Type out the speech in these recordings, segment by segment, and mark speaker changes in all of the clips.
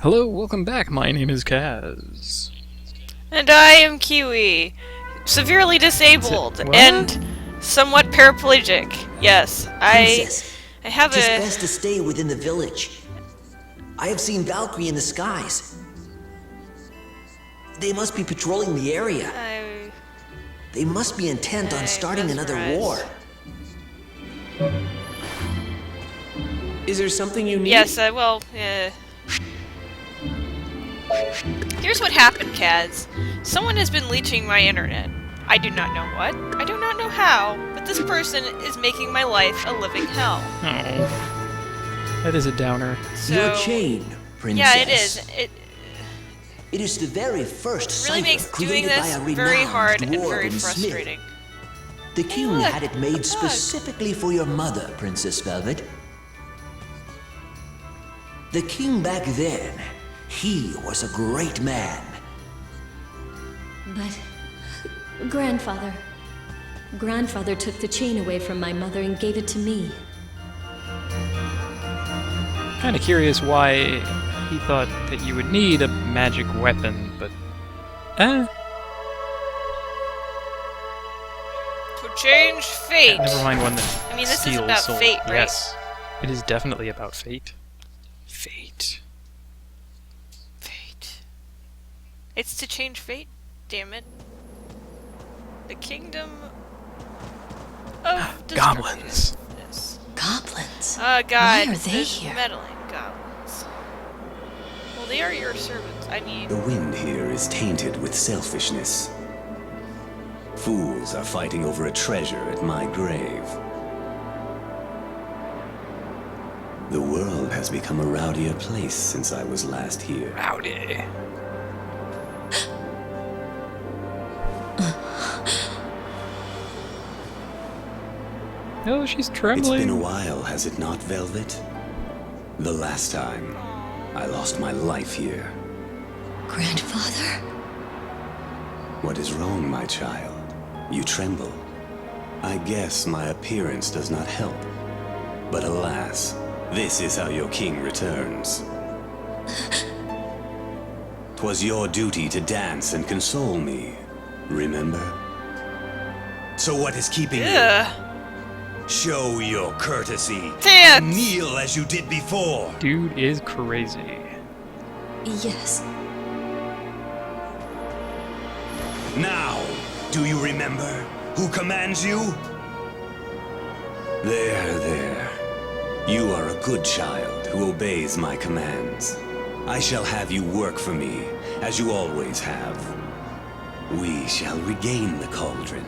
Speaker 1: Hello, welcome back. My name is Kaz.
Speaker 2: And I am Kiwi. Severely disabled
Speaker 1: What?
Speaker 2: and somewhat paraplegic. Yes,
Speaker 3: Princess,
Speaker 2: I have
Speaker 3: tis
Speaker 2: a...
Speaker 3: best to stay within the village. I have seen Valkyrie in the skies. They must be patrolling the area. They must be intent on starting another war.
Speaker 4: Is there something you need?
Speaker 2: Yes, here's what happened, Kaz. Someone has been leeching my internet. I do not know what, I do not know how, but this person is making my life a living hell.
Speaker 1: Oh. That is a downer.
Speaker 2: So,
Speaker 3: Your chain, princess.
Speaker 2: yeah, it is.
Speaker 3: It is the very first
Speaker 2: Really
Speaker 3: cipher
Speaker 2: makes doing
Speaker 3: created by
Speaker 2: this
Speaker 3: a
Speaker 2: very
Speaker 3: renowned
Speaker 2: hard and
Speaker 3: dwarven
Speaker 2: very
Speaker 3: smith.
Speaker 2: frustrating.
Speaker 3: The king
Speaker 2: look,
Speaker 3: had it made
Speaker 2: bug.
Speaker 3: specifically for your mother, Princess Velvet. The king back then, he was a great man.
Speaker 5: But... Grandfather took the chain away from my mother and gave it to me.
Speaker 1: Kinda curious why he thought that you would need a magic weapon, but...
Speaker 2: To change fate.
Speaker 1: Never mind one that
Speaker 2: I mean, this is
Speaker 1: steals
Speaker 2: about
Speaker 1: soul.
Speaker 2: fate, right?
Speaker 1: Yes. It is definitely about fate. Fate.
Speaker 2: Fate. It's to change fate, damn it. The kingdom of
Speaker 1: Goblins.
Speaker 2: destructiveness.
Speaker 5: Goblins?
Speaker 2: Oh god,
Speaker 5: Why are they
Speaker 2: there's
Speaker 5: here?
Speaker 2: meddling goblins. Well, they are your servants, I mean...
Speaker 6: The wind here is tainted with selfishness. Fools are fighting over a treasure at my grave. The world has become a rowdier place since I was last here.
Speaker 1: Rowdy. Oh, she's
Speaker 6: It's
Speaker 1: trembling.
Speaker 6: been a while, has it not, Velvet? The last time, I lost my life here.
Speaker 5: Grandfather?
Speaker 6: What is wrong, my child? You tremble. I guess my appearance does not help. But alas, this is how your king returns. 'Twas your duty to dance and console me, remember? So what is keeping you?
Speaker 2: Ugh.
Speaker 6: Show your courtesy.
Speaker 2: Dance!
Speaker 6: Kneel as you did before.
Speaker 1: Dude is crazy.
Speaker 5: Yes.
Speaker 6: Now, do you remember who commands you? There. You are a good child who obeys my commands. I shall have you work for me, as you always have. We shall regain the cauldron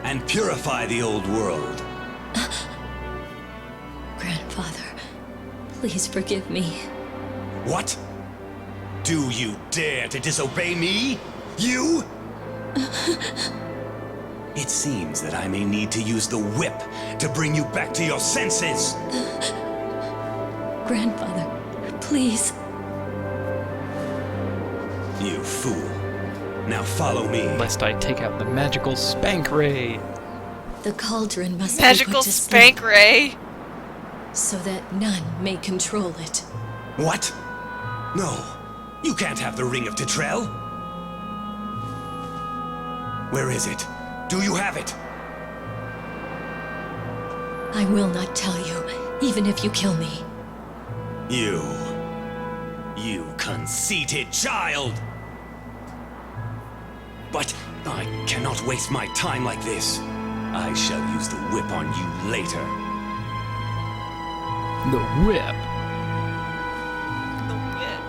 Speaker 6: and purify the old world.
Speaker 5: Grandfather, please forgive me.
Speaker 6: What? Do you dare to disobey me? You? It seems that I may need to use the whip to bring you back to your senses.
Speaker 5: Grandfather, please.
Speaker 6: You fool. Now follow me.
Speaker 1: Lest I take out the magical spank ray.
Speaker 5: The cauldron must be
Speaker 2: Magical
Speaker 5: put to
Speaker 2: spank
Speaker 5: sleep
Speaker 2: ray.
Speaker 5: so that none may control it.
Speaker 6: What? No. You can't have the Ring of Tetrel. Where is it? Do you have it?
Speaker 5: I will not tell you, even if you kill me.
Speaker 6: You conceited child! But I cannot waste my time like this. I shall use the whip on you later.
Speaker 1: The whip.
Speaker 2: The whip.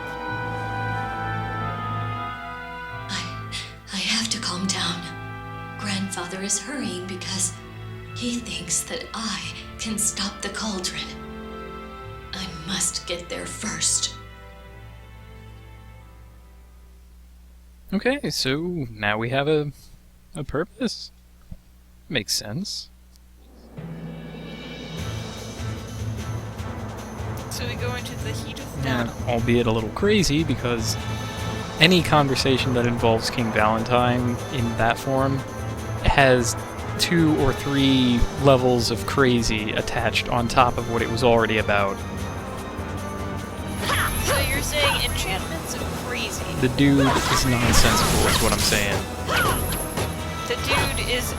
Speaker 5: I have to calm down. Grandfather is hurrying because he thinks that I can stop the cauldron. I must get there first.
Speaker 1: Okay, so now we have a purpose. Makes sense.
Speaker 2: So we go into the heat of
Speaker 1: Yeah,
Speaker 2: battle.
Speaker 1: albeit a little crazy because any conversation that involves King Valentine in that form has 2 or 3 levels of crazy attached on top of what it was already about.
Speaker 2: So you're saying enchantments are crazy.
Speaker 1: The dude is nonsensical, is what I'm saying.
Speaker 2: The dude is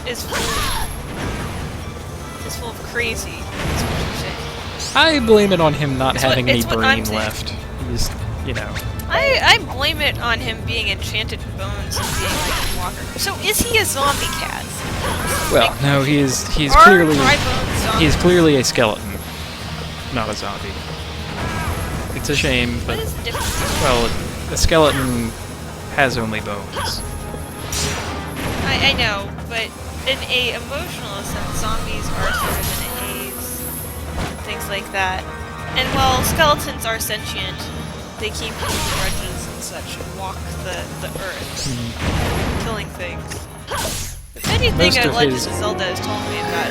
Speaker 2: full of crazy. That's what you're saying.
Speaker 1: I blame it on him not
Speaker 2: It's
Speaker 1: having any
Speaker 2: what I'm
Speaker 1: brain
Speaker 2: saying.
Speaker 1: left. He's, you know.
Speaker 2: I blame it on him being enchanted bones and being like a walker. So is he a zombie cat?
Speaker 1: Well, no, he's
Speaker 2: Are
Speaker 1: clearly
Speaker 2: dry bones zombies?
Speaker 1: he's clearly a skeleton, not a zombie. It's a shame,
Speaker 2: What
Speaker 1: but
Speaker 2: is the difference?
Speaker 1: well, a skeleton has only bones.
Speaker 2: I know, but in a emotional sense, zombies are sort of in a haze, things like that. And while skeletons are sentient, they keep grudges and such and walk the earth, killing things. If anything,
Speaker 1: Most of
Speaker 2: Legend of
Speaker 1: his-
Speaker 2: Zelda has told me that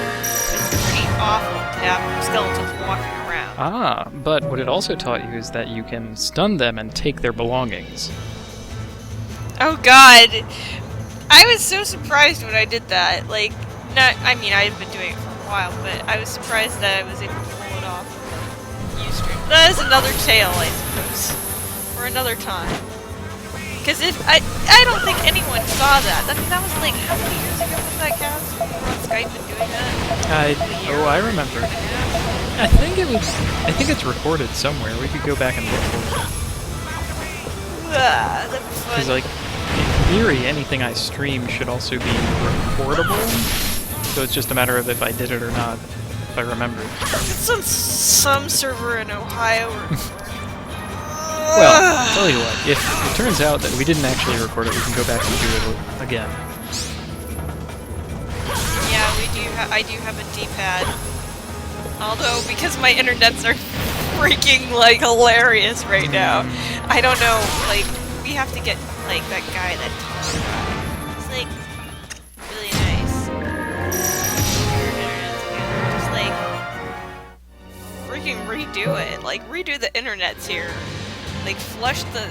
Speaker 2: it's pretty awful to have skeletons walking around.
Speaker 1: Ah, but what it also taught you is that you can stun them and take their belongings.
Speaker 2: Oh god! I was so surprised when I did that. Like, I mean, I've been doing it for a while, but I was surprised that I was able to pull it off. That is another tale, I suppose. For another time. Because I don't think anyone saw that. I mean, that was like, how many years ago was that, Cass? We were on Skype and doing that?
Speaker 1: I remember. I think it's recorded somewhere. We could go back and look for it.
Speaker 2: That'd be fun.
Speaker 1: Because, like, in theory, anything I stream should also be recordable. So it's just a matter of if I did it or not, if I remember.
Speaker 2: It's on some server in Ohio or...
Speaker 1: Well, I'll tell you what, if it turns out that we didn't actually record it, we can go back and do it again.
Speaker 2: Yeah, I do have a D-pad. Although, because my internets are freaking, like, hilarious right now. I don't know, like, we have to get, like, that guy that talks about it. It's, like, really nice. Just, like, freaking redo it. Like, redo the internets here. Like, flush the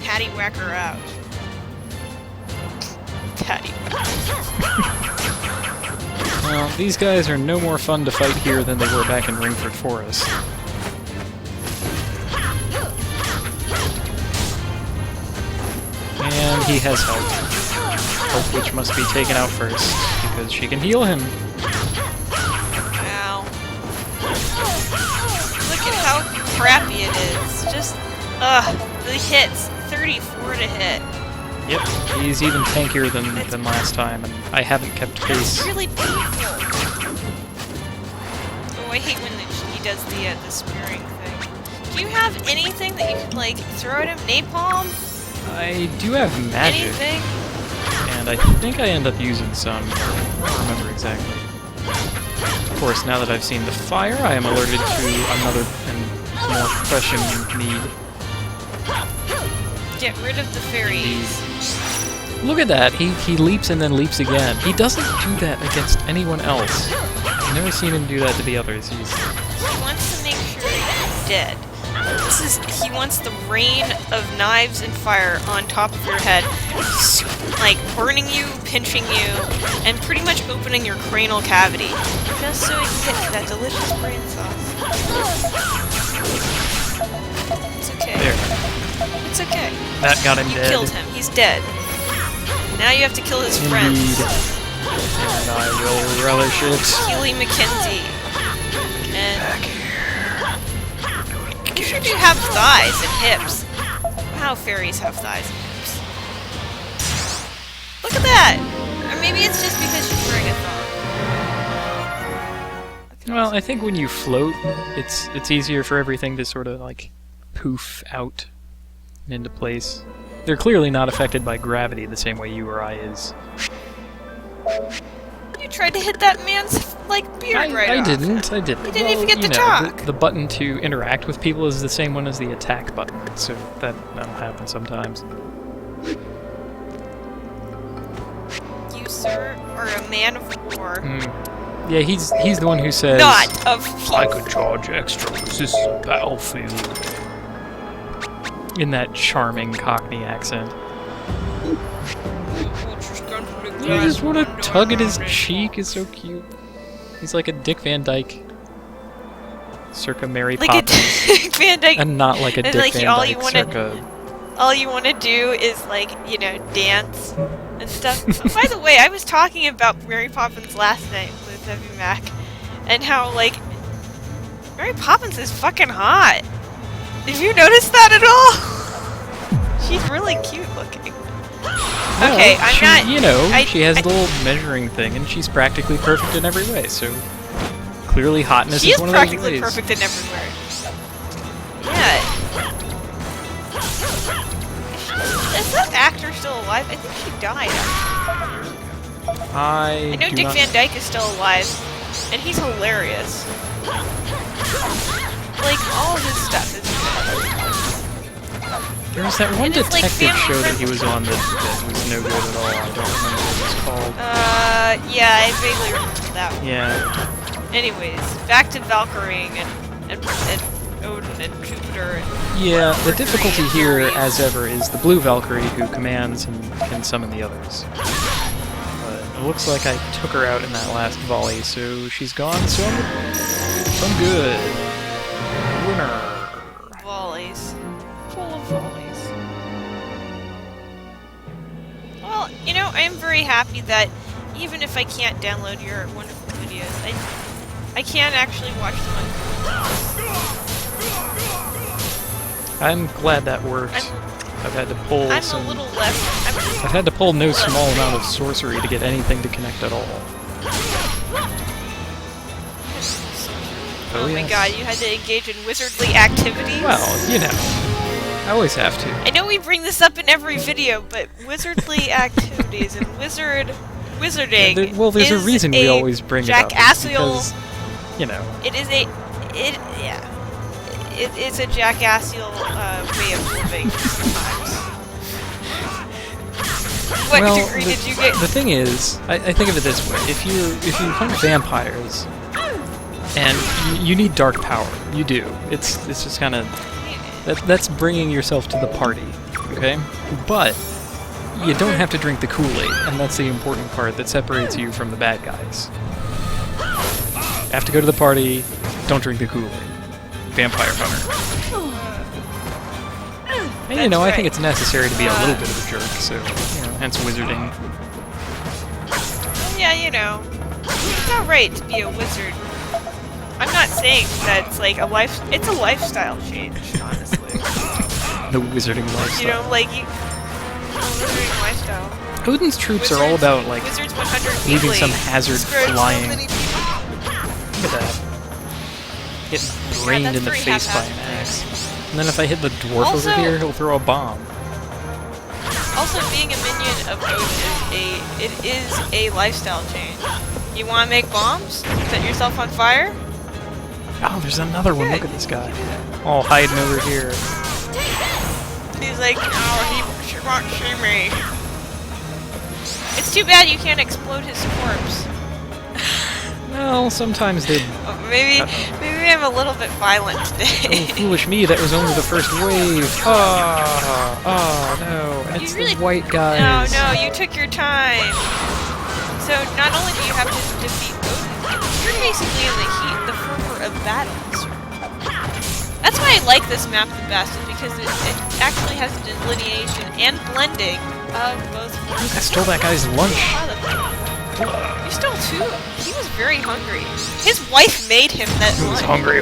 Speaker 2: patty whacker out. Patty whacker.
Speaker 1: Well, these guys are no more fun to fight here than they were back in Ringford Forest. And he has health. Health which must be taken out first, because she can heal him.
Speaker 2: Ow. Look at how crappy it is. Just, the hits. 34 to hit.
Speaker 1: Yep, he's even tankier than last time, and I haven't kept pace.
Speaker 2: It's really painful. Oh, I hate when he does the spearing thing. Do you have anything that you can, like, throw at him? Napalm?
Speaker 1: I do have magic,
Speaker 2: Anything?
Speaker 1: and I think I end up using some. I don't remember exactly. Of course, now that I've seen the fire, I am alerted to another and more pressing need.
Speaker 2: Get rid of the fairies.
Speaker 1: Look at that! He leaps and then leaps again. He doesn't do that against anyone else. I've never seen him do that to the others.
Speaker 2: He wants to make sure that you're dead. He wants the rain of knives and fire on top of your head, like burning you, pinching you, and pretty much opening your cranial cavity, just so he can get to that delicious brain sauce. It's okay.
Speaker 1: There.
Speaker 2: It's okay.
Speaker 1: That got him
Speaker 2: You
Speaker 1: dead.
Speaker 2: killed him. He's dead. Now you have to kill his friends.
Speaker 1: Indeed. And I will relish it.
Speaker 2: Keely McKenzie. And you sure do have thighs and hips. How fairies have thighs and hips. Look at that! Or maybe it's just because she's wearing a thong.
Speaker 1: Well, I think when you float, it's easier for everything to sort of like poof out and into place. They're clearly not affected by gravity the same way you or I is.
Speaker 2: You tried to hit that man's, like, beard right
Speaker 1: I
Speaker 2: off.
Speaker 1: didn't.
Speaker 2: You didn't even get to
Speaker 1: you know,
Speaker 2: talk.
Speaker 1: The button to interact with people is the same one as the attack button, so that'll happen sometimes.
Speaker 2: You, sir, are a man of war.
Speaker 1: Yeah, he's the one who says,
Speaker 2: Not of
Speaker 1: I could charge extra because this is a battlefield. In that charming Cockney accent. I just want to tug at his cheek. It's so cute. He's like a Dick Van Dyke circa Mary
Speaker 2: like
Speaker 1: Poppins,
Speaker 2: a Dick Van Dyke.
Speaker 1: and not like a Dick
Speaker 2: And, like,
Speaker 1: Van
Speaker 2: all
Speaker 1: Dyke
Speaker 2: you wanna-
Speaker 1: circa.
Speaker 2: All you want to do is, like, you know, dance and stuff. By the way, I was talking about Mary Poppins last night with Heavy Mac, and how, like, Mary Poppins is fucking hot. Did you notice that at all? She's really cute looking.
Speaker 1: Well,
Speaker 2: Okay, I'm
Speaker 1: she,
Speaker 2: not.
Speaker 1: You know,
Speaker 2: I-
Speaker 1: she has
Speaker 2: I-
Speaker 1: a little measuring thing, and she's practically perfect in every way. So clearly, hotness
Speaker 2: She
Speaker 1: is
Speaker 2: is
Speaker 1: one of those
Speaker 2: practically
Speaker 1: ways.
Speaker 2: perfect in everywhere. Yeah. Is that actor still alive? I think she died.
Speaker 1: I
Speaker 2: I know
Speaker 1: do
Speaker 2: Dick
Speaker 1: not-
Speaker 2: Van Dyke is still alive, and he's hilarious. Like, all of his stuff is good.
Speaker 1: There was that one
Speaker 2: And it's, like,
Speaker 1: detective
Speaker 2: family
Speaker 1: show that he
Speaker 2: friendly.
Speaker 1: was on that was no good at all. I don't remember what it was called.
Speaker 2: Yeah, I vaguely remember that one.
Speaker 1: Yeah.
Speaker 2: Anyways, back to Valkyrie and Odin and Jupiter.
Speaker 1: Yeah, the difficulty here, as ever, is the blue Valkyrie who commands and can summon the others. But it looks like I took her out in that last volley, so she's gone, so I'm good. Winner.
Speaker 2: Volleys. Full of volleys. Well, you know, I am very happy that even if I can't download your wonderful videos, I can actually watch them on.
Speaker 1: I'm glad that worked. I've had to pull
Speaker 2: I'm
Speaker 1: some.
Speaker 2: a little less.
Speaker 1: I've had to pull no small amount of sorcery to get anything to connect at all.
Speaker 2: Oh my
Speaker 1: yes.
Speaker 2: god, you had to engage in wizardly activities?
Speaker 1: Well, you know, I always have to.
Speaker 2: I know we bring this up in every video, but wizardly activities and wizarding.
Speaker 1: Well, there's a
Speaker 2: is
Speaker 1: reason we always bring it up. It's
Speaker 2: jackassial.
Speaker 1: because, you know.
Speaker 2: It's a jackassial way of living sometimes. What
Speaker 1: Well,
Speaker 2: degree did you get?
Speaker 1: The thing is, I think of it this way: if you hunt vampires, and you need dark power, you do. It's just kind of that's bringing yourself to the party, okay? But you don't have to drink the Kool-Aid, and that's the important part that separates you from the bad guys. Have to go to the party, don't drink the Kool-Aid. Vampire hunter. And you know, I think it's necessary to be a little bit of a jerk, so hence wizarding.
Speaker 2: Yeah, you know, it's alright to be a wizard. I'm not saying that it's like it's a lifestyle change, honestly.
Speaker 1: The wizarding lifestyle.
Speaker 2: You know, like wizarding lifestyle.
Speaker 1: Odin's troops are all about like
Speaker 2: Wizards 100
Speaker 1: leaving
Speaker 2: weekly.
Speaker 1: some hazard
Speaker 2: Screwed so
Speaker 1: flying.
Speaker 2: many people.
Speaker 1: Look at that. Getting brained
Speaker 2: that's
Speaker 1: in the
Speaker 2: very
Speaker 1: face by an
Speaker 2: haphazard.
Speaker 1: axe. And then if I hit the dwarf
Speaker 2: Also-
Speaker 1: over here, he'll throw a bomb.
Speaker 2: Also, being a minion of Odin is a lifestyle change. You want to make bombs? Set yourself on fire?
Speaker 1: Oh, there's another one. Look at this guy. All hiding over here.
Speaker 2: He's like, oh, she won't see me. It's too bad you can't explode his corpse.
Speaker 1: Well, sometimes they...
Speaker 2: Oh, maybe I'm a little bit violent
Speaker 1: Oh,
Speaker 2: today.
Speaker 1: foolish me, that was only the first wave. Oh, no. And it's
Speaker 2: You really-
Speaker 1: the white guys.
Speaker 2: No, you took your time. So not only do you have to defeat Odin, you're basically in the fervor of battles. That's why I like this map the best, is because it actually has a delineation and blending of both forms.
Speaker 1: I stole that guy's lunch.
Speaker 2: You stole two? He was very hungry. His wife made him that
Speaker 1: He was
Speaker 2: lunch.
Speaker 1: hungry.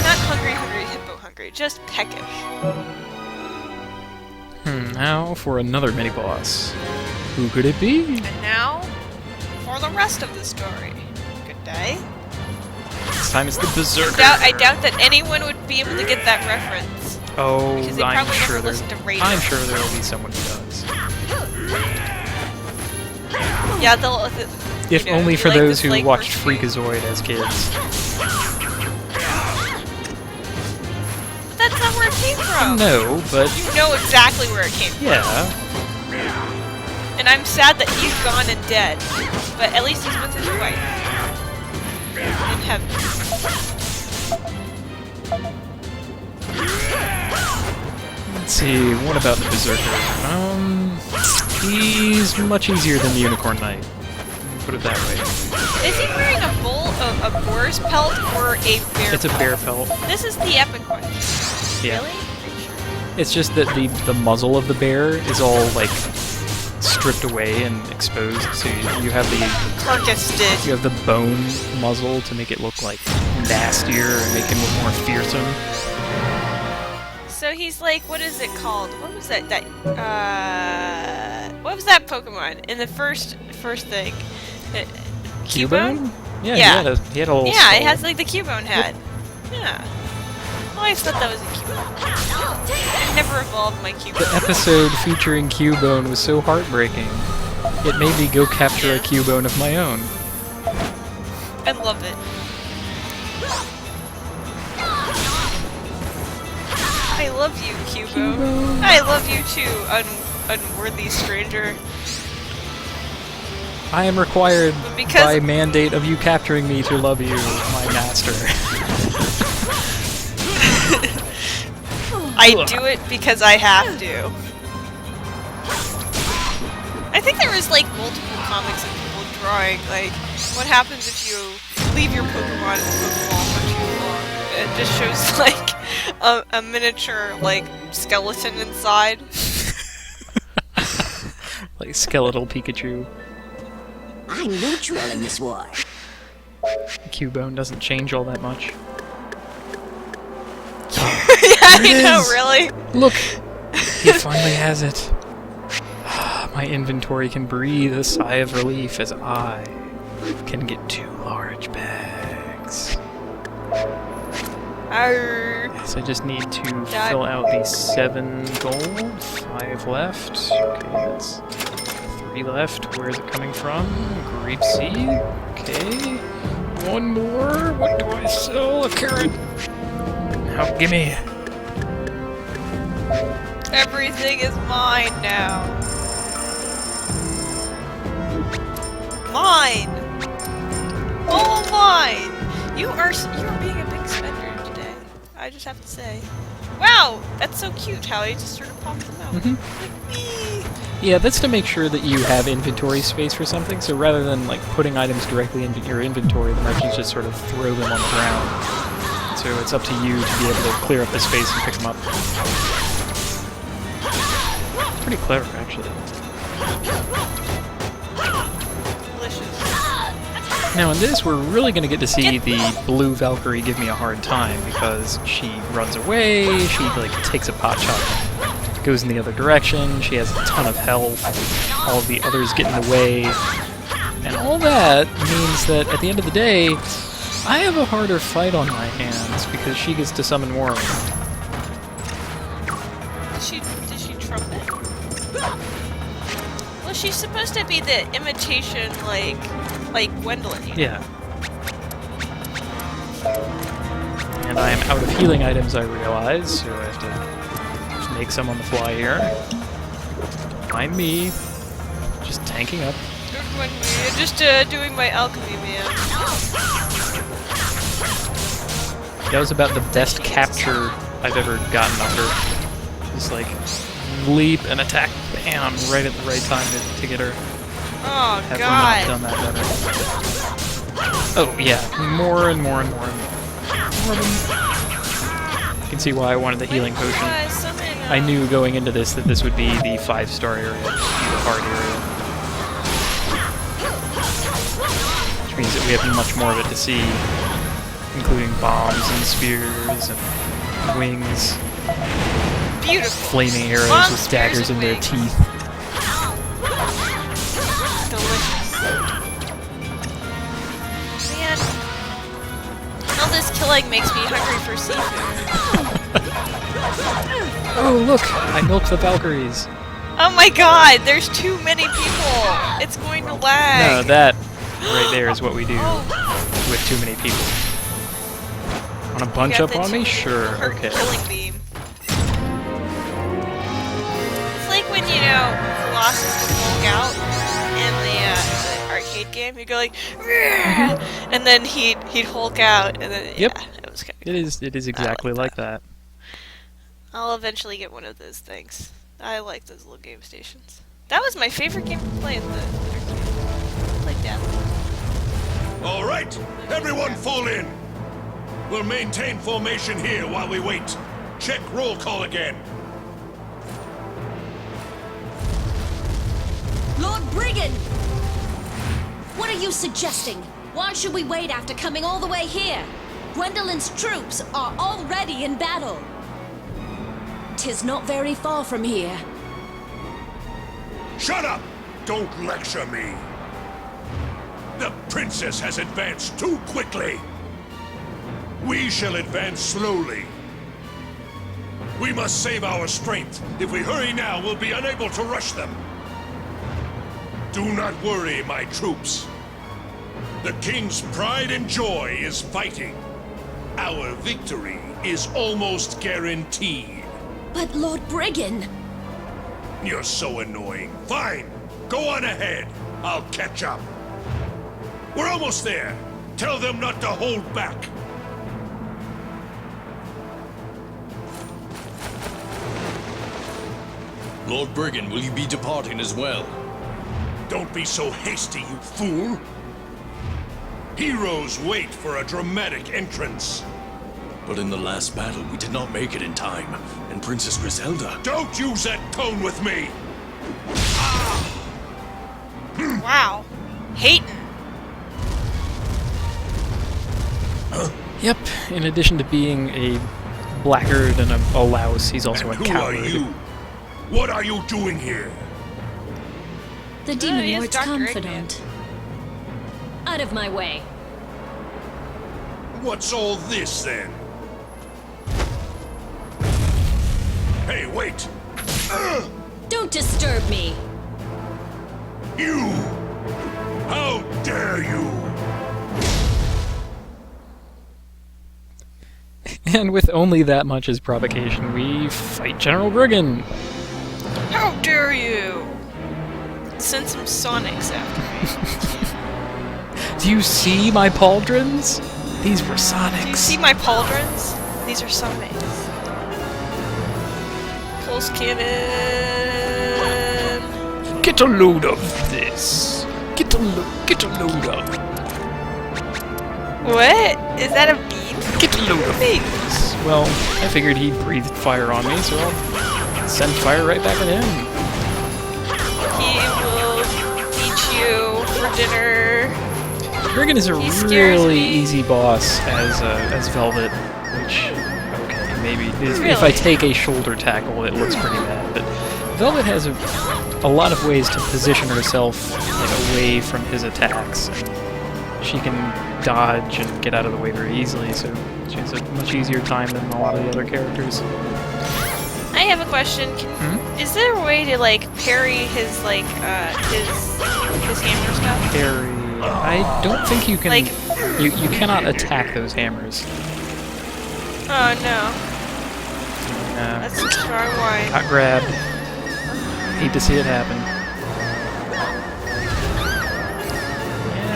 Speaker 2: Not hungry, hippo hungry, just peckish.
Speaker 1: Now for another mini-boss. Who could it be?
Speaker 2: And now, for the rest of the story. Good day.
Speaker 1: This time it's the Berserker.
Speaker 2: I doubt that anyone would be able to get that reference.
Speaker 1: Oh,
Speaker 2: Because they
Speaker 1: I'm
Speaker 2: probably
Speaker 1: sure
Speaker 2: never
Speaker 1: there's.
Speaker 2: listened to radio.
Speaker 1: I'm sure there'll be someone who does.
Speaker 2: Yeah, they'll...
Speaker 1: If
Speaker 2: you know,
Speaker 1: only
Speaker 2: you
Speaker 1: for
Speaker 2: like
Speaker 1: those
Speaker 2: this,
Speaker 1: who
Speaker 2: like,
Speaker 1: watched
Speaker 2: person-
Speaker 1: Freakazoid as kids.
Speaker 2: But that's not where it came from.
Speaker 1: No, but
Speaker 2: You know exactly where it came from.
Speaker 1: yeah.
Speaker 2: And I'm sad that he's gone and dead. But at least he's with his wife. In heaven.
Speaker 1: Let's see. What about the Berserker? He's much easier than the Unicorn Knight. Put it that way.
Speaker 2: Is he wearing a a boar's pelt or a bear
Speaker 1: It's a bear pelt.
Speaker 2: This is the epic one.
Speaker 1: Yeah.
Speaker 2: Really?
Speaker 1: It's just that the muzzle of the bear is all like stripped away and exposed, so you have the
Speaker 2: Carcassed.
Speaker 1: you have the bone muzzle to make it look like nastier and make him look more fearsome.
Speaker 2: So he's like, what is it called? What was that? What was that Pokemon in the first thing? Cubone?
Speaker 1: Yeah,
Speaker 2: Yeah.
Speaker 1: He had a little
Speaker 2: Yeah,
Speaker 1: skull.
Speaker 2: it has like the Cubone head. Yeah. I always thought that was a Cubone. I never evolved my
Speaker 1: The
Speaker 2: Cubone.
Speaker 1: episode featuring Cubone was so heartbreaking. It made me go capture a Cubone of my own.
Speaker 2: I love it. I love you, Cubone. I love you too, unworthy stranger.
Speaker 1: I am required
Speaker 2: But because-
Speaker 1: by mandate of you capturing me to love you, my master.
Speaker 2: I do it because I have to. I think there was like multiple comics of people drawing like what happens if you leave your Pokemon in the Pokeball for too long. It just shows like a miniature like skeleton inside.
Speaker 1: Like skeletal Pikachu.
Speaker 3: I'm neutral in this war.
Speaker 1: Cubone doesn't change all that much.
Speaker 2: Yeah, I know, really.
Speaker 1: Look! He finally has it. My inventory can breathe a sigh of relief as I can get 2 large bags.
Speaker 2: Arr.
Speaker 1: Yes, I just need to fill out the 7 gold, 5 left. Okay, that's 3 left. Where is it coming from? Grape seed. Okay. 1 more. What do I sell? A carrot. Now, gimme.
Speaker 2: Everything is mine now. Mine. All mine. You're being a big spender today. I just have to say. Wow, that's so cute how he just sort of pops them out. Like me.
Speaker 1: Yeah, that's to make sure that you have inventory space for something, so rather than like putting items directly into your inventory, the merchants just sort of throw them on the ground. So it's up to you to be able to clear up the space and pick them up. Pretty clever, actually.
Speaker 2: Delicious.
Speaker 1: Now in this, we're really going to get to see the blue Valkyrie give me a hard time, because she runs away, she like takes a pot shot, goes in the other direction, she has a ton of health, all of the others get in the way, and all that means that at the end of the day, I have a harder fight on my hands because she gets to summon more.
Speaker 2: Did she trumpet? Well, she's supposed to be the imitation, like Gwendolyn. You know?
Speaker 1: Yeah. And I am out of healing items, I realize, so I have to make some on the fly here. Mind me, just tanking up.
Speaker 2: Don't mind me. I'm just doing my alchemy, man.
Speaker 1: That was about the best capture I've ever gotten of her. Just like leap and attack, bam, right at the right time to get her.
Speaker 2: Oh
Speaker 1: Have we not
Speaker 2: God.
Speaker 1: done that better? Oh yeah, more and more and more and more. More of them. You can see why I wanted the healing potion. I knew going into this that this would be the 5-star area, the hard area. Which means that we have much more of it to see, including bombs and spears and wings,
Speaker 2: Beautiful.
Speaker 1: flaming arrows
Speaker 2: Bombs,
Speaker 1: with
Speaker 2: spears,
Speaker 1: daggers in
Speaker 2: and
Speaker 1: their
Speaker 2: wings.
Speaker 1: teeth.
Speaker 2: Delicious. Man, all this killing makes me hungry for seafood.
Speaker 1: Oh look! I milked the Valkyries.
Speaker 2: Oh my God, there's too many people. It's going to lag.
Speaker 1: No, that right there is what we do
Speaker 2: Oh,
Speaker 1: with too many people. Want to bunch
Speaker 2: you
Speaker 1: up
Speaker 2: got the
Speaker 1: on me?
Speaker 2: two
Speaker 1: Sure,
Speaker 2: per
Speaker 1: okay.
Speaker 2: killing beam. It's like when, you know, Colossus would Hulk out in the arcade game. He'd go like, "Rrrr," and then he'd Hulk out, and then
Speaker 1: Yep.
Speaker 2: yeah, it was kind of.
Speaker 1: It is exactly like that.
Speaker 2: I'll eventually get one of those things. I like those little game stations. That was my favorite game to play at the arcade. I played that.
Speaker 7: All right, everyone fall in. We'll maintain formation here while we wait. Check roll call again.
Speaker 8: Lord Brigand! What are you suggesting? Why should we wait after coming all the way here? Gwendolyn's troops are already in battle. 'Tis not very far from here.
Speaker 7: Shut up! Don't lecture me. The princess has advanced too quickly. We shall advance slowly. We must save our strength. If we hurry now, we'll be unable to rush them. Do not worry, my troops. The king's pride and joy is fighting. Our victory is almost guaranteed.
Speaker 8: But Lord Brigand...
Speaker 7: You're so annoying. Fine. Go on ahead. I'll catch up. We're almost there. Tell them not to hold back.
Speaker 9: Lord Brigand, will you be departing as well?
Speaker 7: Don't be so hasty, you fool. Heroes wait for a dramatic entrance.
Speaker 9: But in the last battle, we did not make it in time, and Princess Griselda...
Speaker 7: Don't use that tone with me!
Speaker 2: Wow. Hating.
Speaker 1: Yep, in addition to being a blackguard and a louse, he's also
Speaker 7: And
Speaker 1: a
Speaker 7: who
Speaker 1: coward.
Speaker 7: are you? What are you doing here?
Speaker 8: The Demon
Speaker 2: he is
Speaker 8: Lord's
Speaker 2: Dr.
Speaker 8: confidant. Out of my way.
Speaker 7: What's all this, then? Hey, wait!
Speaker 8: Don't disturb me.
Speaker 7: You! How dare you!
Speaker 1: And with only that much as provocation, we fight General Brigand.
Speaker 2: How dare you! Send some Sonics after me.
Speaker 1: Do you see my pauldrons? These were Sonics.
Speaker 2: Do you see my pauldrons? These are Sonics. Pulse cannon!
Speaker 1: Get a load of this. Get a load of.
Speaker 2: What? Is that a bean?
Speaker 1: Get a load of
Speaker 2: Wait.
Speaker 1: this. Well, I figured he breathed fire on me, so I'll send fire right back at him.
Speaker 2: He will eat you for dinner.
Speaker 1: Brigand is a
Speaker 2: He scares
Speaker 1: really
Speaker 2: me.
Speaker 1: easy boss as Velvet, which, okay, maybe. If I
Speaker 2: Really?
Speaker 1: take a shoulder tackle, it looks pretty bad, but Velvet has a lot of ways to position herself away from his attacks. She can dodge and get out of the way very easily, so she has a much easier time than a lot of the other characters.
Speaker 2: I have a question. Is there a way to parry his his hammer stuff?
Speaker 1: Parry. I don't think you can.
Speaker 2: Like-
Speaker 1: you cannot attack those hammers.
Speaker 2: Oh no,
Speaker 1: Uh,
Speaker 2: that's a strong one.
Speaker 1: got grabbed. Hate to see it happen.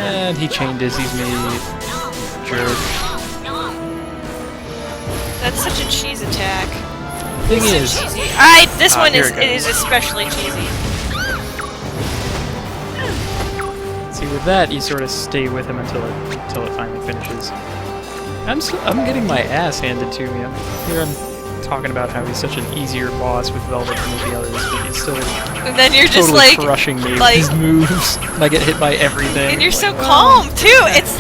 Speaker 1: And he chain dizzies me. Jerk.
Speaker 2: That's such a cheese attack.
Speaker 1: Thing
Speaker 2: So
Speaker 1: is,
Speaker 2: cheesy. This one
Speaker 1: here
Speaker 2: is
Speaker 1: it goes.
Speaker 2: it is especially cheesy.
Speaker 1: see with that you sort of stay with him until it finally finishes. I'm getting my ass handed to me. I'm talking about how he's such an easier boss with Velvet than with the others, but he's still
Speaker 2: And then you're just
Speaker 1: totally crushing me with his moves. I get hit by everything.
Speaker 2: and you're so calm too. It's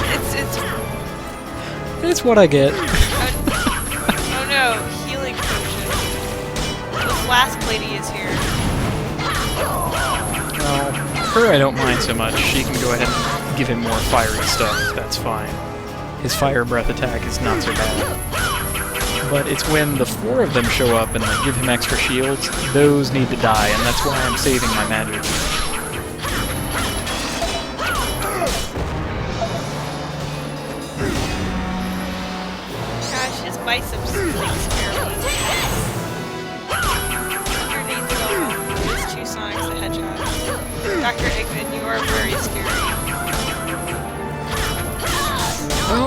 Speaker 1: It's what I get.
Speaker 2: oh no, healing potion. The flask lady is here.
Speaker 1: Well, her I don't mind so much. She can go ahead and give him more fiery stuff. That's fine. His fire breath attack is not so bad. But it's when the four of them show up and give him extra shields, those need to die, and that's why I'm saving my magic.
Speaker 2: Gosh, his biceps scare me. Underneath it all, there's two Sonics the Hedgehog. Dr. Eggman, you are very scary.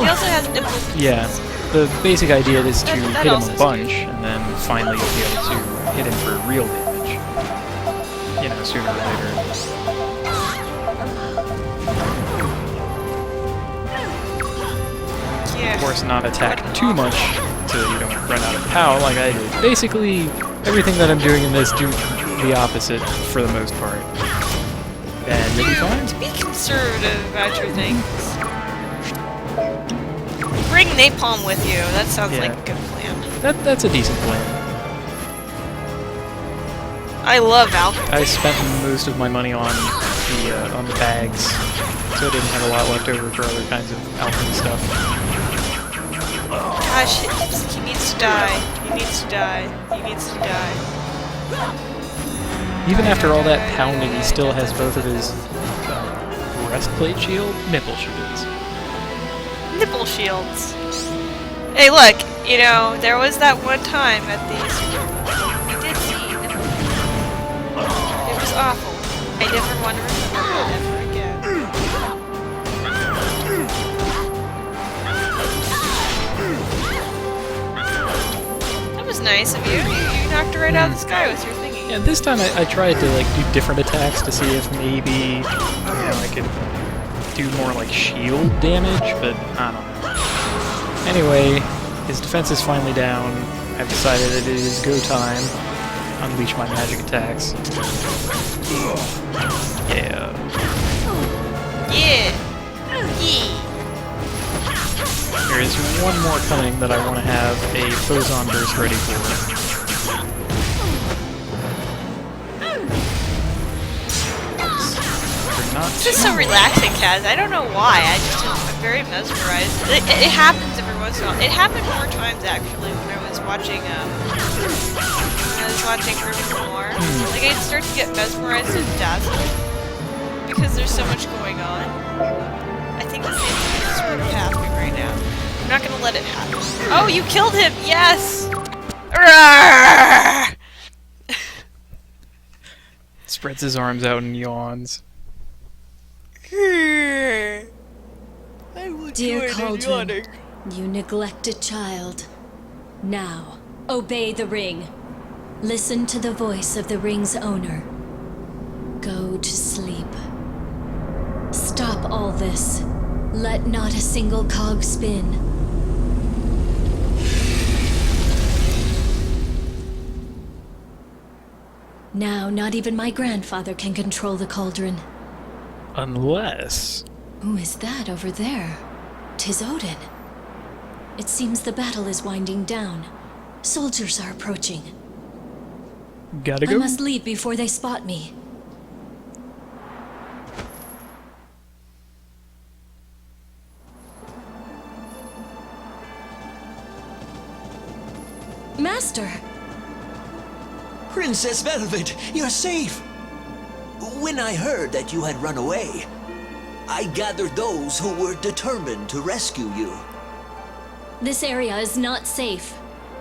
Speaker 2: He also has nipple pieces.
Speaker 1: Yeah, the basic idea is to
Speaker 2: That
Speaker 1: hit him
Speaker 2: also
Speaker 1: a
Speaker 2: is
Speaker 1: bunch,
Speaker 2: scary.
Speaker 1: and then finally you'll be able to hit him for real damage. Sooner or later.
Speaker 2: Yeah.
Speaker 1: Of course, not attack too much so you don't run out of power like I did. Basically, everything that I'm doing in this, do the opposite for the most part. And you'll be fine.
Speaker 2: Be conservative about your things. Bring napalm with you. That sounds like a good plan.
Speaker 1: That's a decent plan.
Speaker 2: I love alcohol.
Speaker 1: I spent most of my money on the bags, so I didn't have a lot left over for other kinds of alchemy stuff.
Speaker 2: Gosh, he needs to die. He needs to die. He needs to die.
Speaker 1: Even after all that pounding, he still has both of his breastplate shield, nipple shields.
Speaker 2: Nipple shields. Hey, look, you know, there was that one time at the Super Bowl. I did see nipple. It was awful. I never want to remember it ever again. That was nice of you. You knocked her right out of the sky with your thingy.
Speaker 1: Yeah, this time I tried to like do different attacks to see if maybe you know, I could do more like shield damage, but I don't know. Anyway, his defense is finally down. I've decided that it is go time. Unleash my magic attacks. Yeah.
Speaker 2: Yeah. Yeah.
Speaker 1: There is one more coming that I want to have a Phozon burst ready for.
Speaker 2: This is so relaxing, Kaz. I don't know why. I'm very mesmerized. It happens every once in a while. It happened more times actually when I was watching Urban Noir. Like I'd start to get mesmerized and dazzled because there's so much going on. I think the same thing is sort of happening right now. I'm not gonna let it happen. Oh, you killed him! Yes!
Speaker 1: Spreads his arms out and yawns.
Speaker 8: Dear Cauldron, you neglected child. Now, obey the ring. Listen to the voice of the ring's owner. Go to sleep. Stop all this. Let not a single cog spin. Now, not even my grandfather can control the cauldron.
Speaker 1: Unless...
Speaker 8: Who is that over there? 'Tis Odin. It seems the battle is winding down. Soldiers are approaching.
Speaker 1: Gotta go.
Speaker 8: I must leave before they spot me. Master!
Speaker 3: Princess Velvet, you're safe! When I heard that you had run away, I gathered those who were determined to rescue you.
Speaker 8: This area is not safe.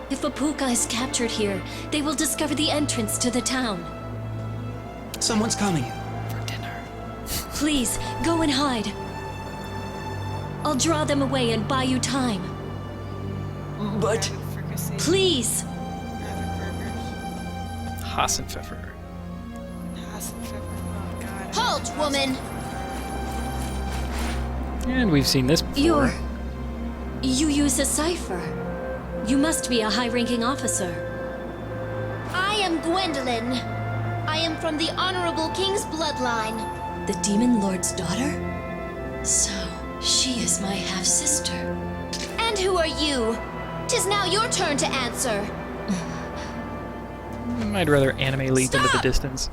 Speaker 8: If Apuka is captured here, they will discover the entrance to the town.
Speaker 3: Someone's coming.
Speaker 2: For dinner.
Speaker 8: Please, go and hide. I'll draw them away and buy you time.
Speaker 3: But...
Speaker 8: Please!
Speaker 1: Hassenpfeffer.
Speaker 2: Oh god.
Speaker 8: Halt, woman!
Speaker 1: And we've seen this before.
Speaker 8: You use a cipher. You must be a high-ranking officer.
Speaker 10: I am Gwendolyn. I am from the Honorable King's bloodline.
Speaker 8: The Demon Lord's daughter? So, she is my half-sister.
Speaker 10: And who are you? 'Tis now your turn to answer.
Speaker 1: I'd rather anime leap into the distance.